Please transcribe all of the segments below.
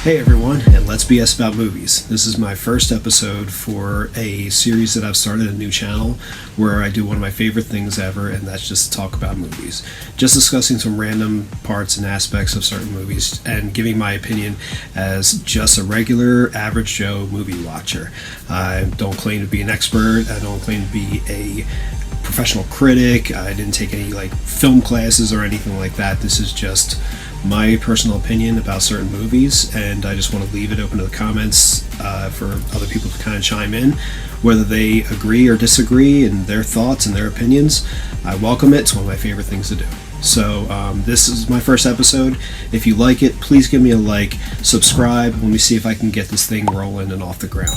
Hey everyone, and let's BS about movies. This is my first episode for a series that I've started, a new channel where I do one of my favorite things ever, and that's just to talk about movies. Just discussing some random parts and aspects of certain movies and giving my opinion as just a regular, average Joe movie watcher. I don't claim to be an expert, I don't claim to be a professional critic, I didn't take any film classes or anything like that. This is just my personal opinion about certain movies, and I just want to leave it open to the comments for other people to kind of chime in, whether they agree or disagree in their thoughts and their opinions. I welcome it. It's one of my favorite things to do. So this is my first episode. If you like it, please give me a like, subscribe. Let me see if I can get this thing rolling and off the ground.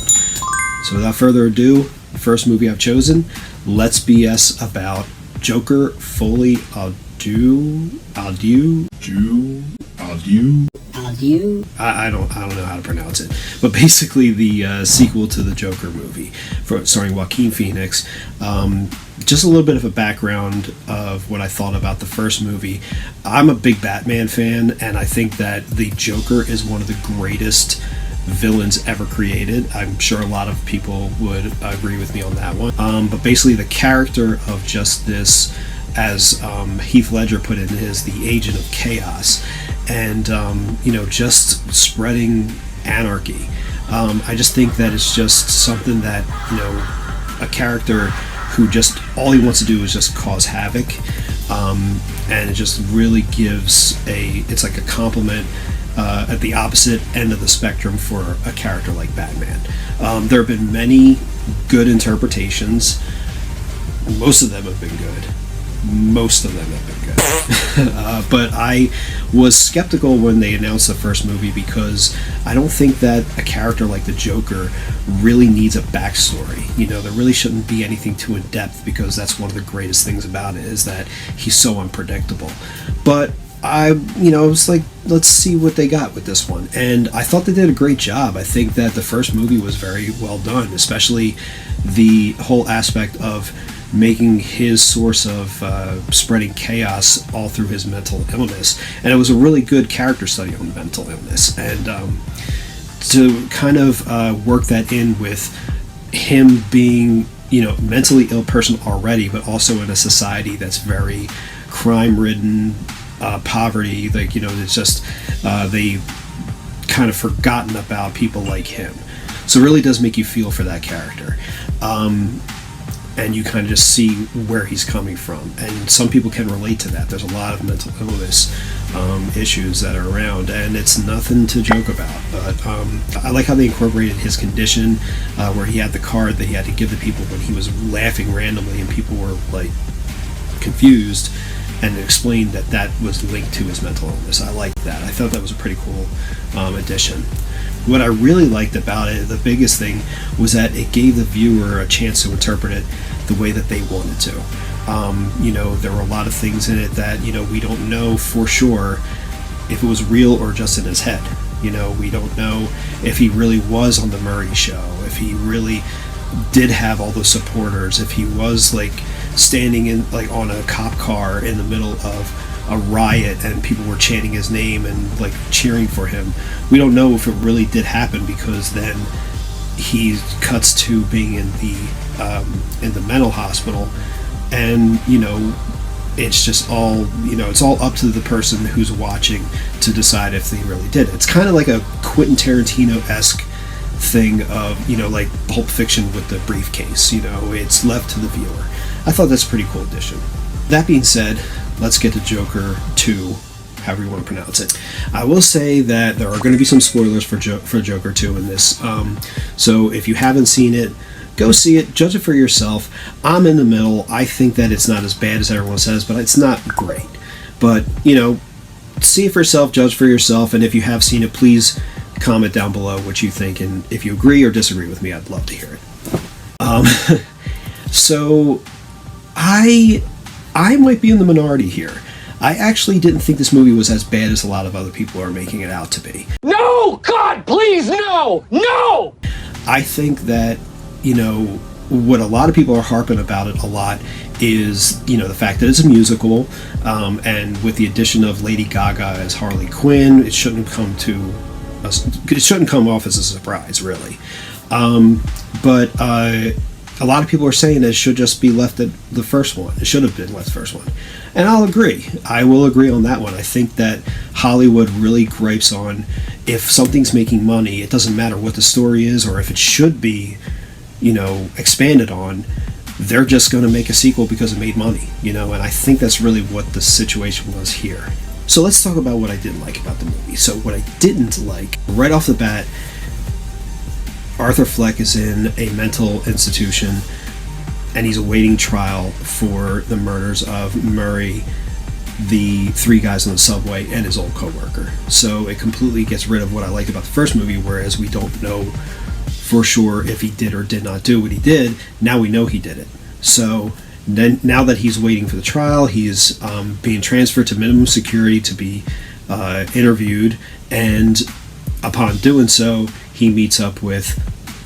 So without further ado, the first movie I've chosen, let's BS about Joker, Folie, Adieu. I don't know how to pronounce it, but basically the sequel to the Joker movie, starring Joaquin Phoenix. Just a little bit of a background of what I thought about the first movie. I'm a big Batman fan, and I think that the Joker is one of the greatest villains ever created. I'm sure a lot of people would agree with me on that one. But basically the character of just this, as Heath Ledger put it, is the agent of chaos, and just spreading anarchy. I just think that it's just something that, a character who just all he wants to do is just cause havoc, and it just really gives it's like a compliment at the opposite end of the spectrum for a character like Batman. There have been many good interpretations. Most of them have been good. But I was skeptical when they announced the first movie, because I don't think that a character like the Joker really needs a backstory. There really shouldn't be anything too in-depth, because that's one of the greatest things about it, is that he's so unpredictable. But I was like, let's see what they got with this one, and I thought they did a great job. I think that the first movie was very well done, especially the whole aspect of making his source of spreading chaos all through his mental illness. And it was a really good character study on mental illness, and to kind of work that in with him being mentally ill person already, but also in a society that's very crime ridden, poverty, it's just they kind of forgotten about people like him. So it really does make you feel for that character, and you kind of just see where he's coming from, and some people can relate to that. There's a lot of mental illness issues that are around, and it's nothing to joke about. But I like how they incorporated his condition, where he had the card that he had to give to people when he was laughing randomly and people were confused, and explained that was linked to his mental illness. I liked that. I thought that was a pretty cool addition. What I really liked about it, the biggest thing, was that it gave the viewer a chance to interpret it the way that they wanted to. There were a lot of things in it that, we don't know for sure if it was real or just in his head. We don't know if he really was on the Murray show, if he really did have all those supporters, if he was standing in on a cop car in the middle of a riot and people were chanting his name and cheering for him. We don't know if it really did happen, because then he cuts to being in the mental hospital, and it's just all it's all up to the person who's watching to decide if they really did. It's kind of like a Quentin Tarantino-esque thing of Pulp Fiction with the briefcase. It's left to the viewer. I thought that's a pretty cool addition. That being said, let's get to Joker 2, however you want to pronounce it. I will say that there are going to be some spoilers for Joker 2 in this. So if you haven't seen it, go see it, judge it for yourself. I'm in the middle. I think that it's not as bad as everyone says, but it's not great. But, see it for yourself, judge for yourself, and if you have seen it, please comment down below what you think, and if you agree or disagree with me, I'd love to hear it. So I might be in the minority here. I actually didn't think this movie was as bad as a lot of other people are making it out to be. No! God, please, no! No! I think that, what a lot of people are harping about it a lot is, the fact that it's a musical, and with the addition of Lady Gaga as Harley Quinn, it shouldn't have come to it shouldn't come off as a surprise, really. But a lot of people are saying it should just be left at the first one. It should have been left first one. And I'll agree. I will agree on that one. I think that Hollywood really gripes on if something's making money, it doesn't matter what the story is or if it should be, expanded on. They're just going to make a sequel because it made money, and I think that's really what the situation was here. So let's talk about what I didn't like about the movie. So what I didn't like, right off the bat, Arthur Fleck is in a mental institution and he's awaiting trial for the murders of Murray, the three guys on the subway, and his old co-worker. So it completely gets rid of what I liked about the first movie, whereas we don't know for sure if he did or did not do what he did. Now we know he did it. So then, now that he's waiting for the trial, he's being transferred to minimum security to be interviewed, and upon doing so, he meets up with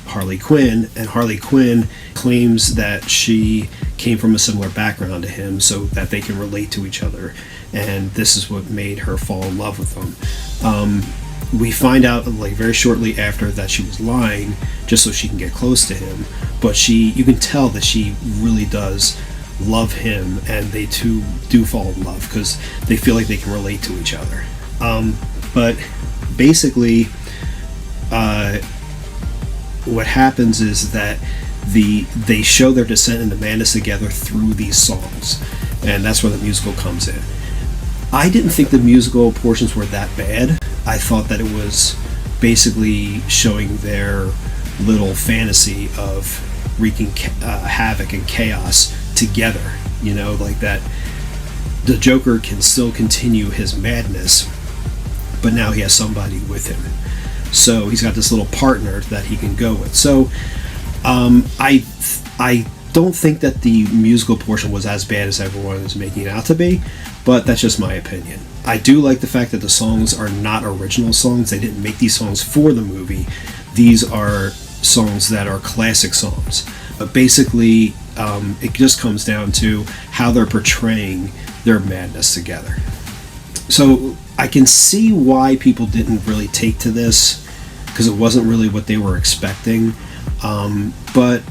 Harley Quinn, and Harley Quinn claims that she came from a similar background to him so that they can relate to each other, and this is what made her fall in love with him. We find out very shortly after that she was lying just so she can get close to him, but you can tell that she really does love him, and they two do fall in love because they feel like they can relate to each other. But basically, what happens is that they show their descent into madness together through these songs, and that's where the musical comes in. I didn't think the musical portions were that bad. I thought that it was basically showing their little fantasy of wreaking havoc and chaos together, like that the Joker can still continue his madness, but now he has somebody with him. So he's got this little partner that he can go with. So I don't think that the musical portion was as bad as everyone is making it out to be, but that's just my opinion. I do like the fact that the songs are not original songs. They didn't make these songs for the movie. These are songs that are classic songs. But basically, it just comes down to how they're portraying their madness together. So I can see why people didn't really take to this, because it wasn't really what they were expecting. But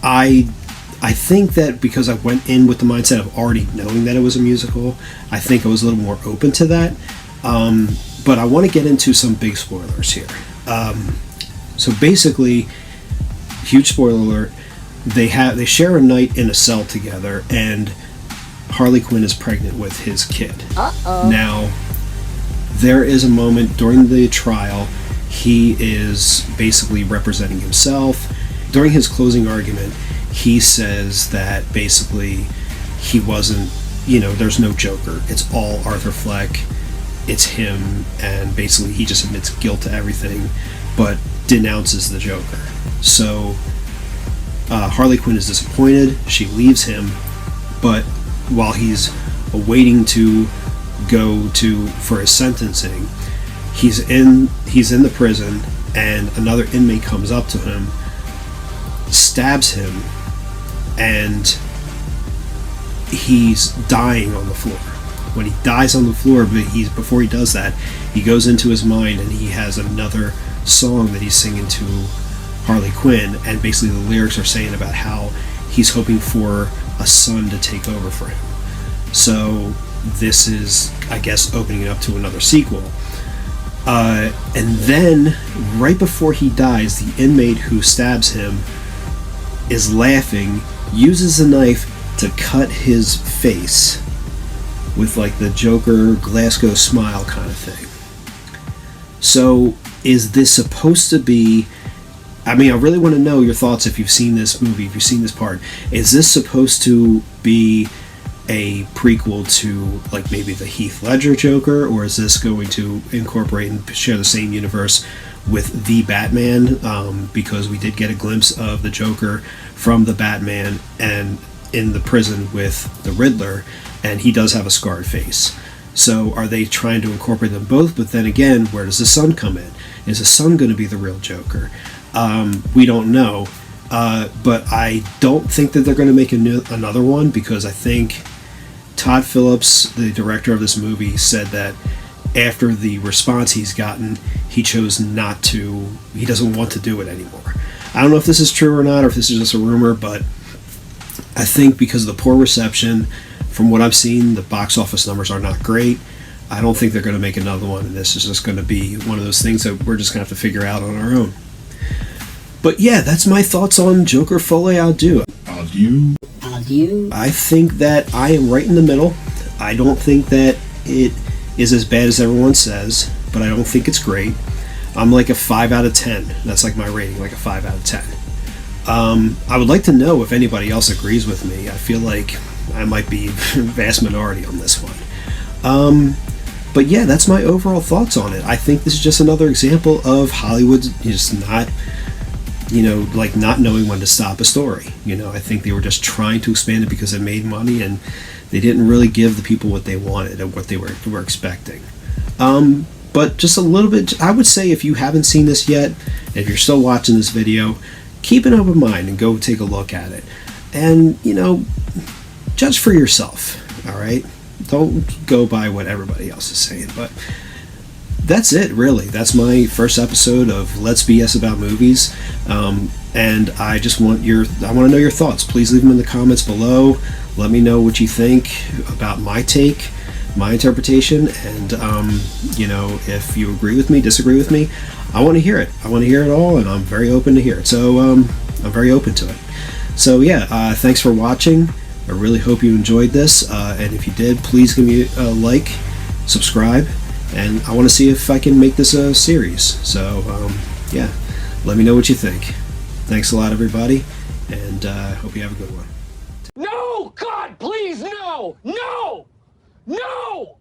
I think that because I went in with the mindset of already knowing that it was a musical, I think I was a little more open to that. But I want to get into some big spoilers here. So basically, huge spoiler alert, they share a night in a cell together, and Harley Quinn is pregnant with his kid. Uh-oh. Now, there is a moment during the trial, he is basically representing himself. During his closing argument, he says that basically he wasn't, there's no Joker. It's all Arthur Fleck. It's him, and basically he just admits guilt to everything, but denounces the Joker. So Harley Quinn is disappointed. She leaves him, but while he's awaiting to go for his sentencing, he's in the prison, and another inmate comes up to him, stabs him, and he's dying on the floor. When he dies on the floor, before he does that, he goes into his mind and he has another song that he's singing to Harley Quinn, and basically the lyrics are saying about how he's hoping for a son to take over for him. So this is, I guess, opening it up to another sequel. And then, right before he dies, the inmate who stabs him is laughing, uses a knife to cut his face with the Joker Glasgow smile kind of thing. So is this supposed to be, I really want to know your thoughts if you've seen this movie, if you've seen this part. Is this supposed to be a prequel to maybe the Heath Ledger Joker, or is this going to incorporate and share the same universe with the Batman? Because we did get a glimpse of the Joker from the Batman and in the prison with the Riddler, and he does have a scarred face. So are they trying to incorporate them both? But then again, where does the son come in? Is the son going to be the real Joker? We don't know. But I don't think that they're going to make another one, because I think Todd Phillips, the director of this movie, said that after the response he's gotten, he chose not to. He doesn't want to do it anymore. I don't know if this is true or not, or if this is just a rumor, but I think because of the poor reception, from what I've seen, the box office numbers are not great. I don't think they're going to make another one, and this is just going to be one of those things that we're just going to have to figure out on our own. But yeah, that's my thoughts on Joker Folie à Deux. I think that I am right in the middle. I don't think that it is as bad as everyone says, but I don't think it's great. I'm like a 5 out of 10. That's like my rating, like a 5 out of 10. I would like to know if anybody else agrees with me. I feel like I might be vast minority on this one. But yeah, that's my overall thoughts on it. I think this is just another example of Hollywood just not, like not knowing when to stop a story. I think they were just trying to expand it because it made money, and they didn't really give the people what they wanted and what they were expecting. But just a little bit, I would say if you haven't seen this yet, if you're still watching this video, keep an open mind and go take a look at it. And, judge for yourself, all right? Don't go by what everybody else is saying. But that's it, really. That's my first episode of Let's BS About Movies. And I just want to know your thoughts. Please leave them in the comments below. Let me know what you think about my take, my interpretation, and if you agree with me, disagree with me, I want to hear it. I want to hear it all, and I'm very open to hear it. So I'm very open to it. So yeah, thanks for watching. I really hope you enjoyed this, and if you did, please give me a like, subscribe, and I want to see if I can make this a series. So yeah, let me know what you think. Thanks a lot, everybody, and hope you have a good one. No! God, please, no! No! No!